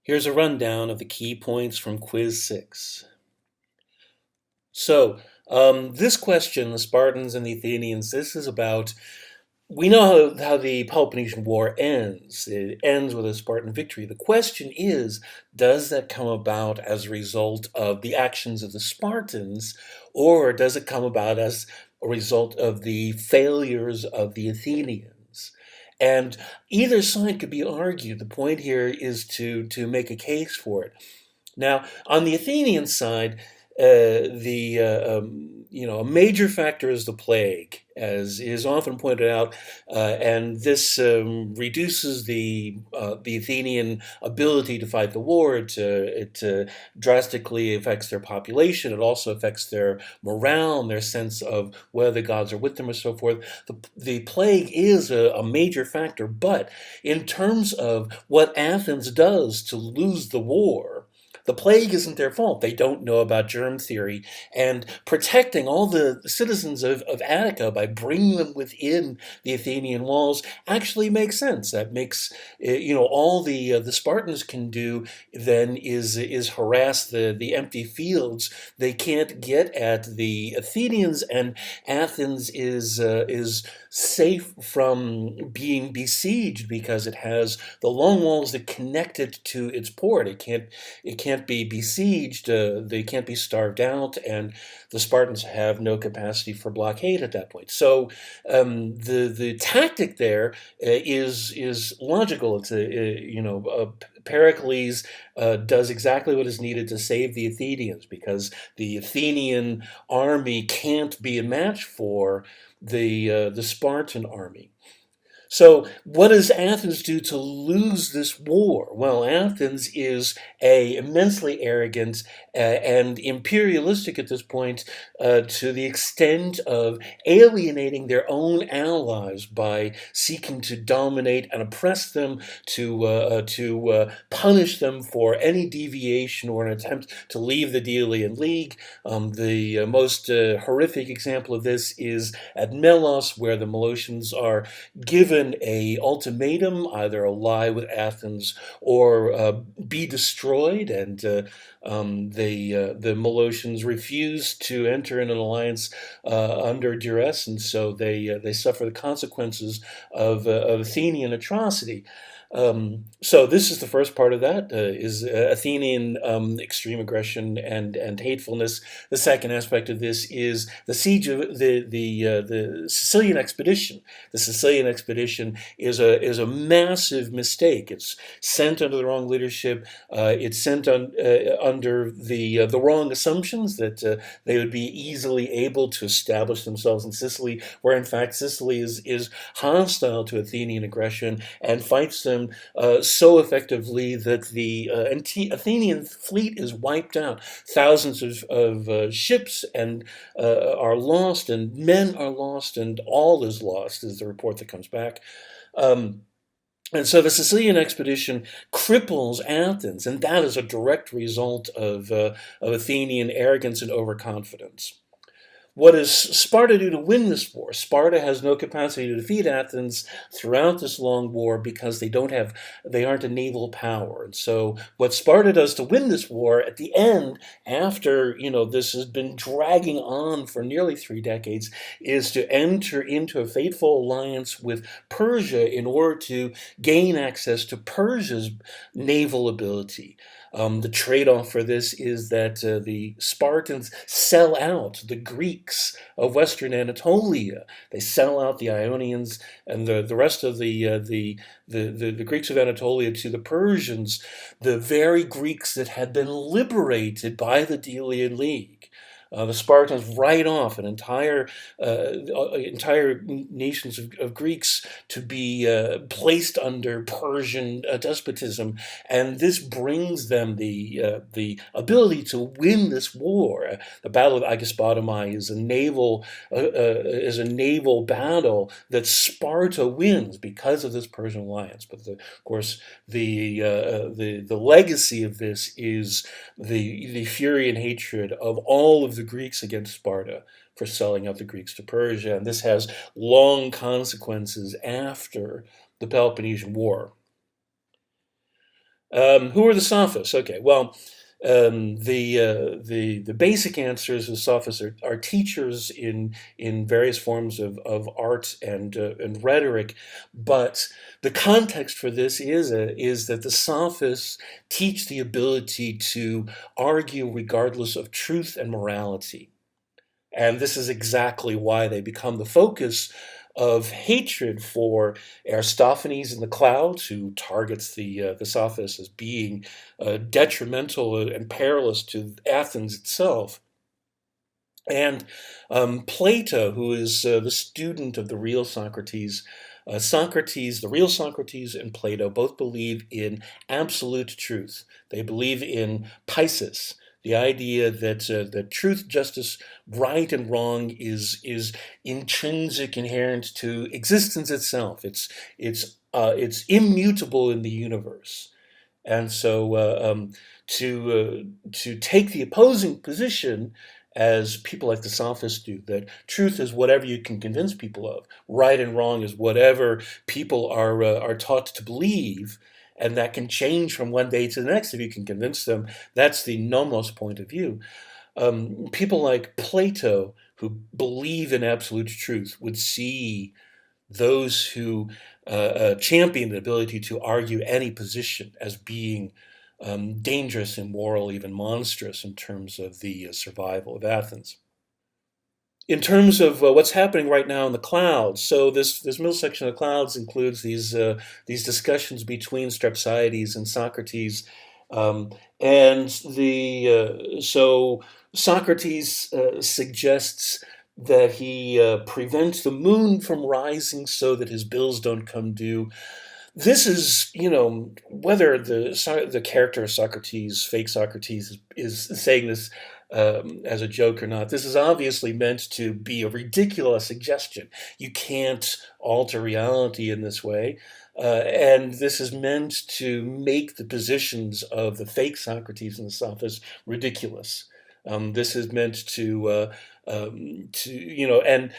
Here's a rundown of the key points from Quiz 6. So, this question, the Spartans and the Athenians, this is about, we know how the Peloponnesian War ends. It ends with a Spartan victory. The question is, does that come about as a result of the actions of the Spartans, or does it come about as a result of the failures of the Athenians? And either side could be argued. The point here is to make a case for it. Now, on the Athenian side, a major factor is the plague, as is often pointed out, and this reduces the Athenian ability to fight the war. It drastically affects their population. It also affects their morale and their sense of whether the gods are with them, or so forth. The plague is a major factor, but in terms of what Athens does to lose the war, the plague isn't their fault. They don't know about germ theory. And protecting all the citizens of Attica by bringing them within the Athenian walls actually makes sense. That makes, all the Spartans can do then is harass the empty fields. They can't get at the Athenians, and Athens is safe from being besieged because it has the long walls that connect it to its port. It can't be besieged, they can't be starved out, and the Spartans have no capacity for blockade at that point. So the tactic there is logical. Pericles does exactly what is needed to save the Athenians, because the Athenian army can't be a match for the Spartan army. So, what does Athens do to lose this war? Well, Athens is immensely arrogant and imperialistic at this point, to the extent of alienating their own allies by seeking to dominate and oppress them, to punish them for any deviation or an attempt to leave the Delian League. The most horrific example of this is at Melos, where the Molossians are given a ultimatum: either ally with Athens or be destroyed, and the Molossians refuse to enter in an alliance under duress, and so they suffer the consequences of Athenian atrocity. So this is the first part of that, is Athenian extreme aggression and hatefulness. The second aspect of this is the siege of the Sicilian expedition. The Sicilian expedition is a massive mistake. It's sent under the wrong leadership. It's sent under the wrong assumptions that they would be easily able to establish themselves in Sicily, where in fact Sicily is hostile to Athenian aggression and fights them so effectively that the Athenian fleet is wiped out. Thousands of ships are lost, and men are lost, and all is lost, is the report that comes back. And so the Sicilian expedition cripples Athens, and that is a direct result of Athenian arrogance and overconfidence. What does Sparta do to win this war? Sparta has no capacity to defeat Athens throughout this long war because they aren't a naval power. And so what Sparta does to win this war at the end, after this has been dragging on for nearly 3 decades, is to enter into a fateful alliance with Persia in order to gain access to Persia's naval ability. The trade-off for this is that the Spartans sell out the Greeks of Western Anatolia. They sell out the Ionians and the rest of the Greeks of Anatolia to the Persians, the very Greeks that had been liberated by the Delian League. The Spartans write off an entire nations of Greeks to be placed under Persian despotism, and this brings them the ability to win this war. The Battle of Agaspatomai is a naval battle that Sparta wins because of this Persian alliance. But of course, the legacy of this is the fury and hatred of all of the Greeks against Sparta for selling out the Greeks to Persia, and this has long consequences after the Peloponnesian War. Who are the Sophists? Okay, well, the basic answers of Sophists are teachers in various forms of art and rhetoric, but the context for this is that the Sophists teach the ability to argue regardless of truth and morality. And this is exactly why they become the focus of hatred for Aristophanes in the clouds, who targets the Sophists as being detrimental and perilous to Athens itself. And Plato, who is the student of the real Socrates, Socrates, the real Socrates, and Plato both believe in absolute truth. They believe in piesis, the idea that truth, justice, right and wrong is intrinsic, inherent to existence itself. It's immutable in the universe. And so to take the opposing position, as people like the Sophists do, that truth is whatever you can convince people of, right and wrong is whatever people are taught to believe, and that can change from one day to the next if you can convince them. That's the nomos point of view. People like Plato, who believe in absolute truth, would see those who champion the ability to argue any position as being dangerous, immoral, even monstrous in terms of the survival of Athens. In terms of what's happening right now in the clouds, so this middle section of the clouds includes these discussions between Strepsiades and Socrates, and the so Socrates suggests that he prevents the moon from rising so that his bills don't come due. This is, whether the character of Socrates, fake Socrates, is saying this as a joke or not. This is obviously meant to be a ridiculous suggestion. You can't alter reality in this way. And this is meant to make the positions of the fake Socrates and the Sophists ridiculous. This is meant and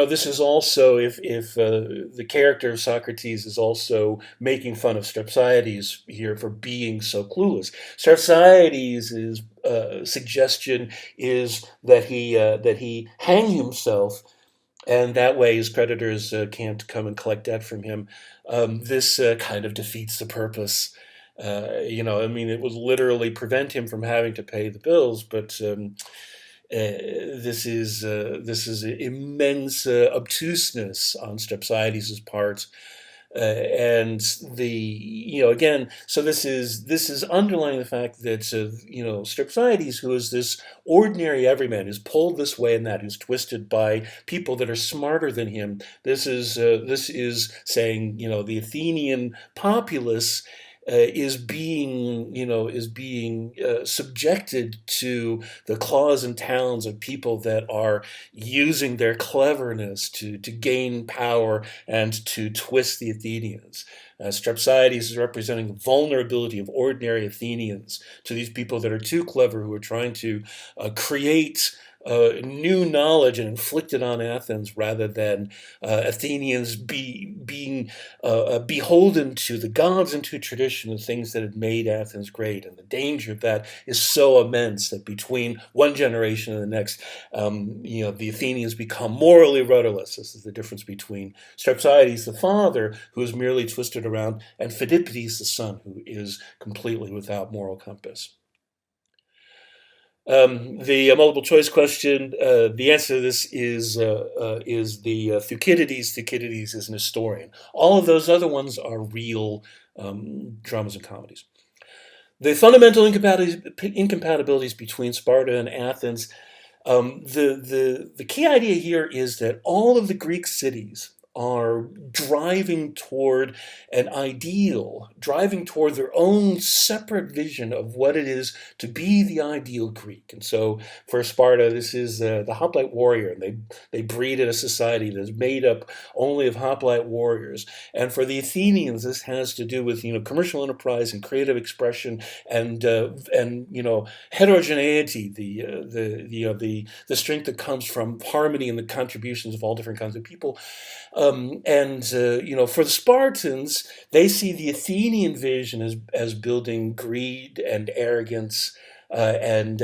this is also if the character of Socrates is also making fun of Strepsiades here for being so clueless. Strepsiades' suggestion is that he hang himself, and that way his creditors can't come and collect debt from him. This kind of defeats the purpose. I mean, it would literally prevent him from having to pay the bills, but this is immense obtuseness on Strepsiades' part, and again, so this is underlying the fact that Strepsiades, who is this ordinary everyman, who's pulled this way and that, who's twisted by people that are smarter than him. This is saying the Athenian populace is being subjected to the claws and talons of people that are using their cleverness to gain power and to twist the Athenians. Strepsiades is representing the vulnerability of ordinary Athenians to these people that are too clever, who are trying to create new knowledge and inflict it on Athens, rather than Athenians being beholden to the gods and to tradition, the things that had made Athens great. And the danger of that is so immense that between one generation and the next, the Athenians become morally rudderless. This is the difference between Strepsiades, the father, who is merely twisted around, and Phidippides, the son, who is completely without moral compass. The multiple choice question, the answer to this is the Thucydides. Thucydides is an historian. All of those other ones are real dramas and comedies. The fundamental incompatibilities between Sparta and Athens. The key idea here is that all of the Greek cities are driving toward an ideal, driving toward their own separate vision of what it is to be the ideal Greek. And so for Sparta, this is the hoplite warrior, and they breed in a society that is made up only of hoplite warriors. And for the Athenians, this has to do with commercial enterprise and creative expression and heterogeneity, the strength that comes from harmony and the contributions of all different kinds of people. For the Spartans, they see the Athenian vision as building greed and arrogance, and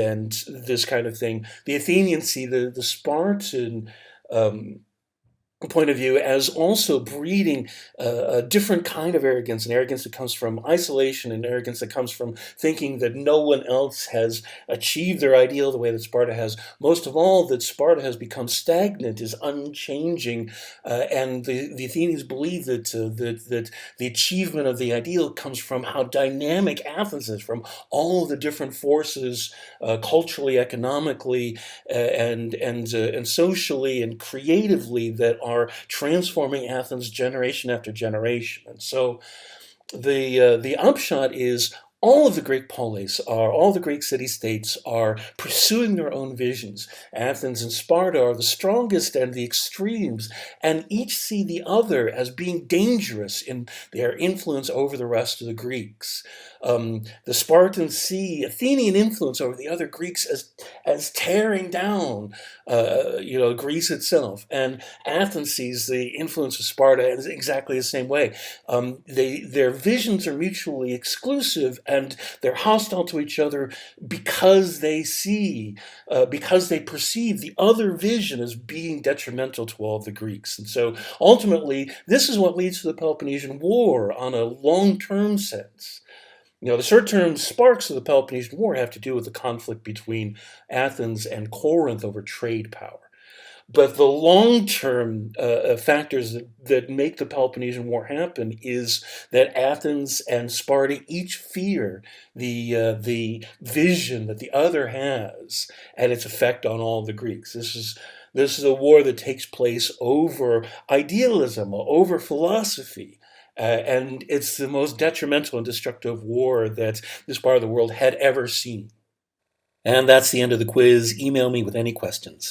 this kind of thing. The Athenians see the Spartan um, point of view as also breeding a different kind of arrogance, an arrogance that comes from isolation, and arrogance that comes from thinking that no one else has achieved their ideal the way that Sparta has. Most of all, that Sparta has become stagnant, is unchanging, and the Athenians believe that the achievement of the ideal comes from how dynamic Athens is, from all of the different forces, culturally, economically, and socially and creatively, that are transforming Athens generation after generation. And so the upshot is all the Greek city-states are pursuing their own visions. Athens and Sparta are the strongest and the extremes, and each see the other as being dangerous in their influence over the rest of the Greeks. The Spartans see Athenian influence over the other Greeks as tearing down, Greece itself, and Athens sees the influence of Sparta in exactly the same way. Their visions are mutually exclusive, and they're hostile to each other because because they perceive the other vision as being detrimental to all of the Greeks. And so ultimately, this is what leads to the Peloponnesian War on a long-term sense. The short-term sparks of the Peloponnesian War have to do with the conflict between Athens and Corinth over trade power. But the long-term factors that make the Peloponnesian War happen is that Athens and Sparta each fear the vision that the other has and its effect on all the Greeks. This is a war that takes place over idealism, over philosophy. And it's the most detrimental and destructive war that this part of the world had ever seen. And that's the end of the quiz. Email me with any questions.